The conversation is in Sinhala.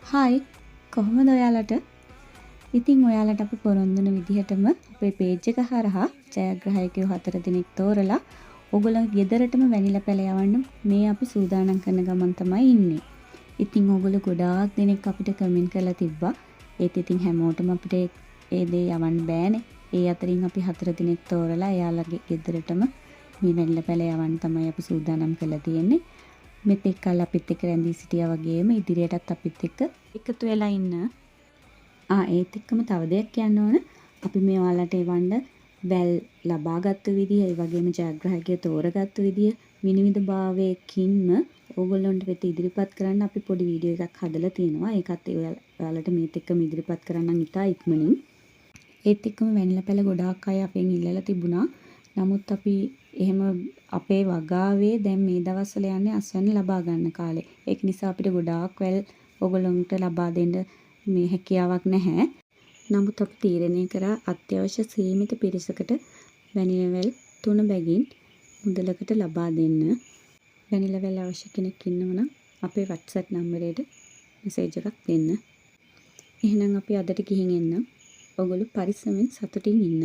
හායි කොහොමද ඔයාලට? ඉතින් ඔයාලට අපි පොරොන්දු වෙන විදිහටම අපේ පේජ් එක හරහා ජයග්‍රාහකයෝ 4 දෙනෙක් තෝරලා ඕගොල්ලෝ ගෙදරටම වැනිලා පැල යවන්න මේ අපි සූදානම් කරන ගමන් තමයි ඉන්නේ. ඉතින් ඕගොල්ලෝ ගොඩාක් දෙනෙක් අපිට කමෙන්ට් කරලා තිබ්බා. ඒත් ඉතින් හැමෝටම අපිට ඒ දේ යවන්න බෑනේ. ඒ අතරින් අපි 4 දෙනෙක් තෝරලා එයාලගේ ගෙදරටම මේ වැනිලා පැල යවන්න තමයි අපි සූදානම් කරලා තියෙන්නේ. මෙතෙක් කල් අපිත් එක්ක රැඳී සිටියා වගේම ඉදිරියටත් අපිත් එක්ක එකතු වෙලා ඉන්න. ඒත් එක්කම තව දෙයක් කියන්න ඕන. අපි මේ ඔයාලට එවන්න වැල් ලබාගත්තු විදිය, ඒ වගේම ජයග්‍රාහකයෝ තෝරගත්තු විදිය විනිවිද භාවයකින්ම ඕගොල්ලොන්ට වෙත ඉදිරිපත් කරන්න අපි පොඩි වීඩියෝ එකක් හදලා තියෙනවා. ඒකත් ඔයාලට මේත් එක්කම ඉදිරිපත් කරන්න ඉතා ඉක්මනින්. ඒත් එක්කම වැනිලා පැල ගොඩාක් අය අපෙන් ඉල්ලලා තිබුණා. නමුත් අපි එහෙම අපේ වගාවේ දැන් මේ දවස්වල යන්නේ අස්වැන්න ලබා ගන්න කාලේ. ඒක නිසා අපිට ගොඩාක් වැල් ඔයගොල්ලන්ට ලබා දෙන්න මේ හැකියාවක් නැහැ. නමුත් අපි තීරණය කරා අත්‍යවශ්‍ය සීමිත පිරිසකට වැනිලා වැල් 3 බැගින් මුදලකට ලබා දෙන්න. වැනිලා වැල් අවශ්‍ය කෙනෙක් ඉන්නව නම් අපේ WhatsApp නම්බරයට මෙසේජ් එකක් දෙන්න. එහෙනම් අපි අදට ගිහින් එන්න. ඔයගොල්ලෝ පරිස්සමෙන් සතුටින් ඉන්න.